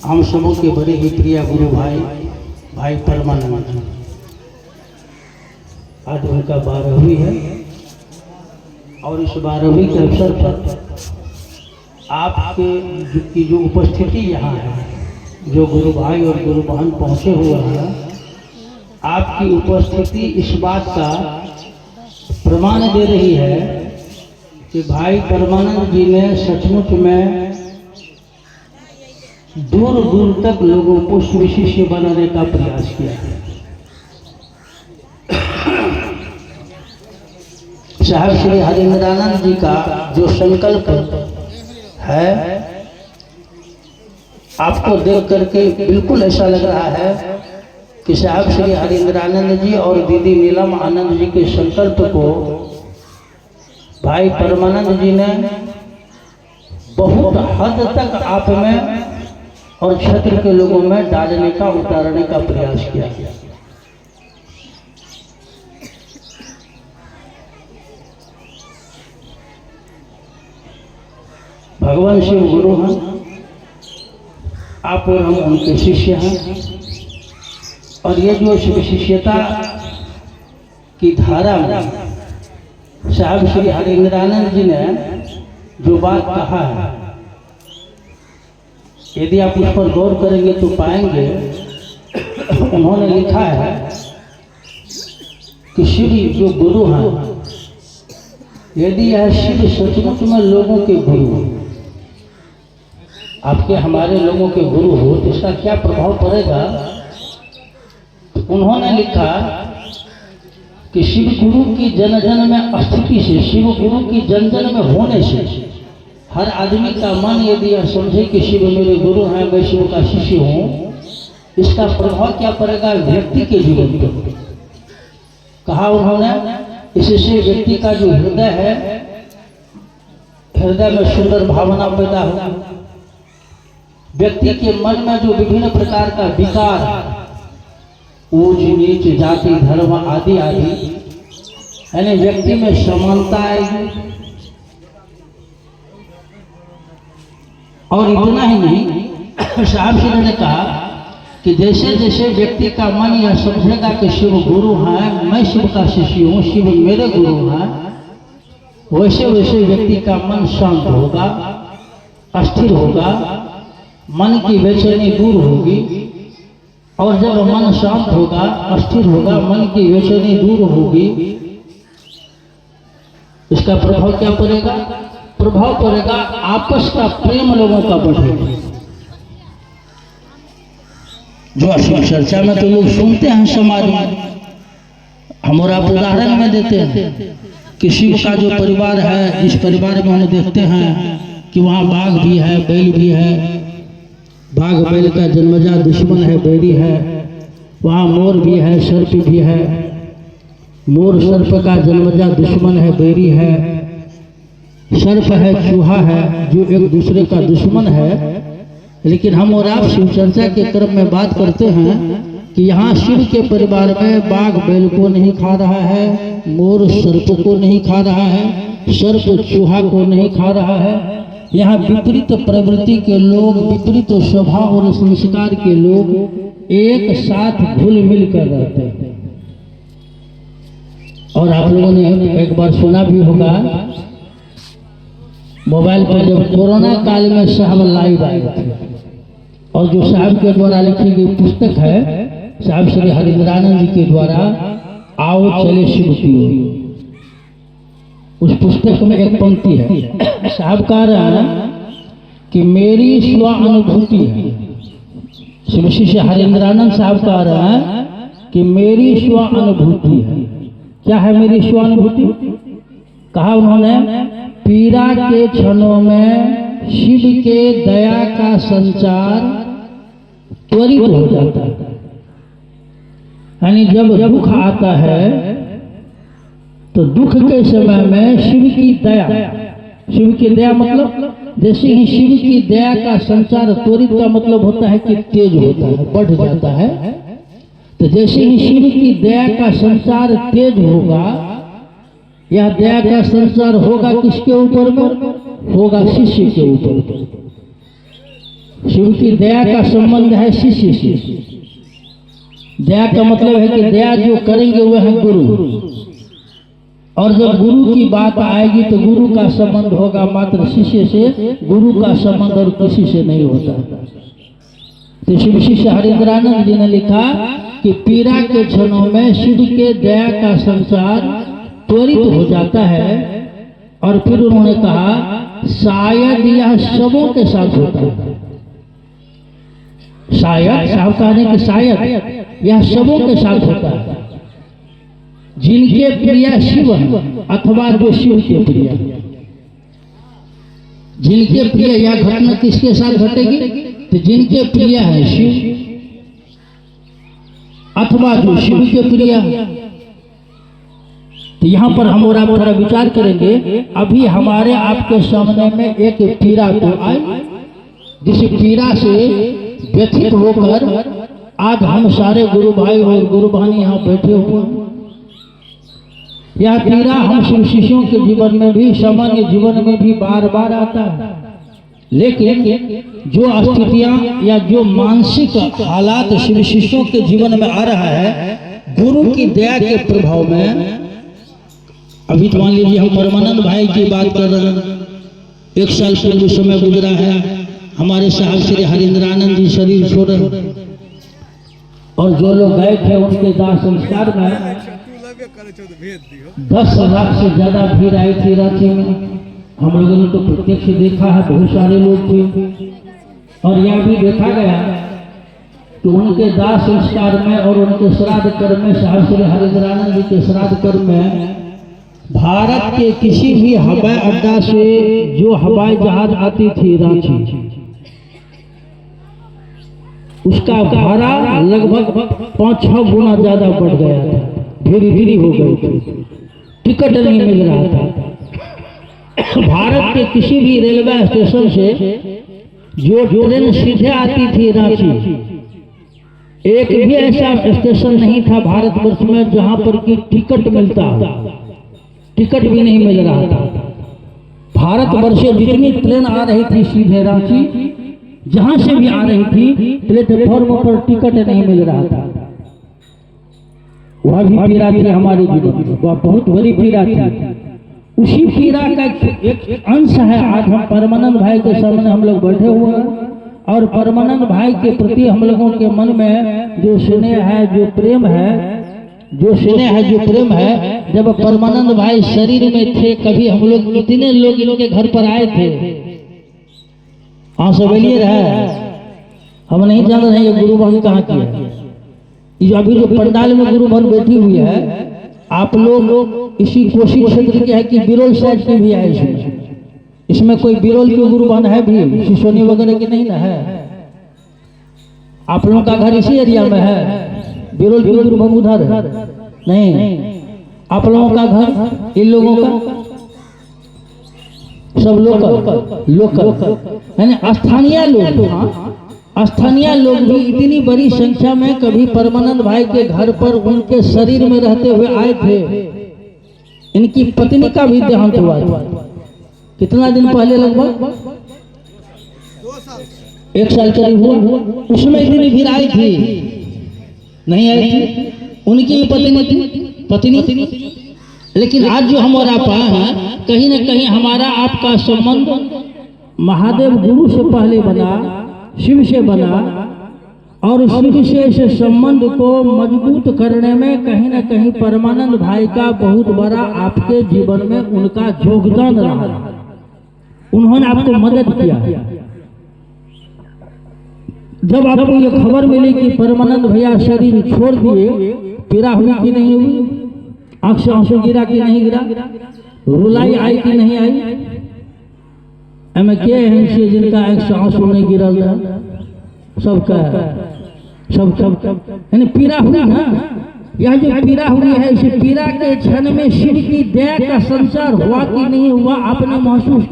हम सबों के बड़े ही प्रिय गुरु भाई परमानंद जी, आज उनका 12वीं है और इस 12वीं के अवसर पर आपके की जो उपस्थिति यहाँ है, जो गुरु भाई और गुरु बहन पहुँचे हुए हैं, आपकी उपस्थिति इस बात का प्रमाण दे रही है कि भाई परमानंद जी ने सचमुच में दूर दूर तक लोगों को शिष्य बनाने का प्रयास किया है। साहब श्री हरिंद्रानंद जी का जो संकल्प है, आपको देख करके बिल्कुल ऐसा लग रहा है कि साहब श्री हरिंद्रानंद जी और दीदी नीलम आनंद जी के संकल्प को भाई परमानंद जी ने बहुत हद तक आप में और क्षेत्र के लोगों में डालने का, उतारने का प्रयास किया। भगवान शिव गुरु हैं, आप और हम उनके शिष्य हैं, और ये जो शिव शिष्यता की धारा में साहब श्री हरिंद्रानंद जी ने जो बात कहा है, यदि आप उस पर गौर करेंगे तो पाएंगे उन्होंने लिखा है कि शिव जो गुरु हैं, यदि यह शिव सचमुच में लोगों के गुरु, आपके हमारे लोगों के गुरु हो, तो इसका क्या प्रभाव पड़ेगा। तो उन्होंने लिखा कि शिव गुरु की जन जन में स्थिति से, शिव गुरु की जन जन में होने से हर आदमी का मन यदि यह समझे कि शिव मेरे गुरु हैं, मैं शिव का शिष्य हूँ, इसका प्रभाव क्या पड़ेगा व्यक्ति के जीवन पर। कहा उन्होंने, इससे व्यक्ति का जो हृदय है, हृदय में सुंदर भावना पैदा होगा, व्यक्ति के मन में जो विभिन्न प्रकार का विकार, ऊंच नीच, जाति, धर्म आदि आदि, यानी व्यक्ति में समानता आएगी। और इतना ही नहीं, साहब जी ने कहा कि जैसे जैसे व्यक्ति का मन यह समझेगा कि शिव गुरु हैं, मैं शिव का शिष्य हूँ, शिव मेरे गुरु हैं, वैसे वैसे व्यक्ति का मन शांत होगा, अस्थिर होगा, मन की बेचैनी दूर होगी। और जब मन शांत होगा, अस्थिर होगा, मन की बेचैनी दूर होगी, इसका प्रभाव क्या पड़ेगा। प्रभाव पड़ेगा आपस का प्रेम लोगों का बढ़ेगा। जो अशोक चर्चा में तो लोग सुनते हैं समाज में, हम और आप उदाहरण में देते हैं कि शिव का जो परिवार है, इस परिवार में हम देखते हैं कि वहाँ बाघ भी है, बैल भी है, बाघ बैल का जन्मजात दुश्मन है, बैरी है, वहाँ मोर भी है, सर्प भी है, मोर सर्प का जन्मजात दुश्मन है, बैरी है, सर्प है, चूहा है, जो एक दूसरे का दुश्मन है। लेकिन हम और आप शिव चर्चा के क्रम में बात करते हैं कि यहाँ शिव के परिवार में बाघ बैल को नहीं खा रहा है, मोर सर्प को नहीं खा रहा है, सर्प चूहा को नहीं खा रहा है। यहाँ विपरीत प्रवृत्ति के लोग, विपरीत स्वभाव और संस्कार के लोग एक साथ घुल मिल कर रहते हैं। और आप लोगों ने एक बार सुना भी होगा, मोबाइल पर जब कोरोना काल में साहब लाइव आए थे, और जो साहब के द्वारा लिखी गई पुस्तक है, साहब श्री हरिंद्रानंद जी के द्वारा, आओ चले शिव की ओर, उस पुस्तक में एक पंक्ति है, साहब कह रहे हैं कि मेरी स्व अनुभूति है। शिव शिष्य हरिंद्रानंद साहब कह रहे हैं कि मेरी स्व अनुभूति है। क्या है मेरी स्व अनुभूति। कहा उन्होंने, पीड़ा के क्षणों में शिव के दया का संचार त्वरित हो जाता है। यानी जब दुख आता है तो दुख के समय में शिव की दया, शिव की दया मतलब जैसे ही शिव की दया का संचार, त्वरित का मतलब होता है कि तेज होता है, बढ़ जाता है। तो जैसे ही शिव की दया का संचार तेज होगा, यह दया का संचार होगा किसके ऊपर में, होगा शिष्य के ऊपर। शिव की दया का संबंध है शिष्य से। दया का मतलब है कि दया जो करेंगे वह है गुरु, और जब गुरु की बात आएगी तो गुरु का संबंध होगा मात्र शिष्य से, गुरु का संबंध और किसी से नहीं होता। तो शिव शिष्य हरिंद्रानंद जी ने लिखा कि पीड़ा के क्षणों में शिव के दया का संचार त्वरित हो जाता है। और फिर उन्होंने कहा शायद यह सबों के साथ होता है। शायद साहब कहने कि शायद यह सबों के साथ होता है, जिनके प्रिय शिव हैं अथवा जो शिव के प्रिय। जिनके प्रिय, यह घटना किसके साथ घटेगी? तो जिनके प्रिय है शिव अथवा जो शिव के प्रिय। तो यहाँ पर हम और आप थोड़ा विचार करेंगे। अभी हमारे आपके सामने में एक पीड़ा तो आई, जिस पीड़ा से व्यथित होकर आज हम सारे गुरु भाई और गुरु बहनी यहाँ बैठे हुए हैं। यह पीड़ा हम शिव शिष्यों के जीवन में भी, सामान्य जीवन में भी बार बार आता है। लेकिन जो स्थितियां या जो मानसिक हालात शिव शिष्यों के जीवन में आ रहा है गुरु की दया के प्रभाव में। अभी तो मान लीजिए हम परमानंद भाई की बात कर रहे हैं। 1 साल पूर्व समय गुजरा है, हमारे साहब श्री हरिंद्रानंद जी शरीर छोड़े, और जो लोग गए थे उनके दाह संस्कार में 10 लाख से ज्यादा भीड़ आई थी रांची में। हम लोगों ने तो प्रत्यक्ष देखा है, बहुत सारे लोग थे। और यह भी देखा गया कि उनके दाह संस्कार में और उनके श्राद्ध कर्म में, साहब श्री हरिंद्रानंद जी के श्राद्ध कर्म में, भारत के किसी भी हवाई अड्डा से जो हवाई जहाज आती थी रांची, उसका भाड़ा लगभग 5-6 गुना ज्यादा बढ़ गया था। धीरे धीरे हो गई थी, टिकट नहीं मिल रहा था। भारत के किसी भी रेलवे स्टेशन से जो ट्रेन सीधे आती थी रांची, एक भी ऐसा स्टेशन नहीं था भारतवर्ष में जहां पर कि टिकट मिलता, टिकट भी नहीं मिल रहा था। भारतवर्ष से जितनी ट्रेन आ रही थी सीधे रांची, जहां से भी आ रही थी, प्लेटफॉर्म पर टिकट नहीं मिल रहा था। वह भी पीड़ा थी हमारे जीवन में, वह बहुत बड़ी पीड़ा थी। उसी पीड़ा का एक अंश है आज हम परमानंद भाई के सामने हम लोग बैठे हुए हैं। और परमानंद भाई के प्रति हम लोगों के मन में जो स्नेह है, जो प्रेम है, जो स्नेह है, जो प्रेम है। जब परमानंद भाई शरीर में थे, कभी हम लोग इतने लोग इनके घर पर आए थे, हाँ सवेलिए रहे, हम नहीं जान रहे ये गुरु बहन कहाँ की है। ये अभी जो पंडाल में गुरु बहन बैठी हुई है, आप लोग इसी कोसी क्षेत्र के है कि बिरोल साइड के भी है। इसमें कोई बिरोल के गुरु बहन है भी, सिसोनी वगैरह की नहीं ना है। आप लोगों का घर इसी एरिया में है, बिरोल के गुरु बहन उधर है नहीं। आप लोगों का घर, इन लोगों का सब लोकल यानी स्थानीय लोग। स्थानीय लोग भी इतनी बड़ी संख्या में कभी परमानंद भाई के घर पर उनके शरीर में रहते हुए आए थे। इनकी पत्नी का भी देहांत हुआ था कितना दिन पहले, लगभग 1 साल करीब हुआ। उसमें इतनी भीड़ आई थी नहीं आई थी, उनकी पत्नी थी। लेकिन आज जो हम और आप आए हैं, कहीं ना कहीं हमारा आपका संबंध महादेव गुरु से पहले बना, शिव से बना, और शिव से इस संबंध को मजबूत करने में कहीं ना कहीं परमानंद भाई का बहुत बड़ा आपके जीवन में उनका योगदान रहा। उन्होंने आपको मदद किया। जब आपको ये खबर मिली कि परमानंद भैया शरीर छोड़ दिए, पीड़ा हुई कि नहीं हुई? आंख से आंसू गिरा कि नहीं गिरा? रुलाई आई कि नहीं आई? एम के हैं जिनका आंख से आंसू नहीं गिरा, सबका सब यानी पीड़ा हुई ना। यह जो पीड़ा हुई है, इस पीड़ा के क्षण में शिव की दया का संचार हुआ कि नहीं हुआ, आपने महसूस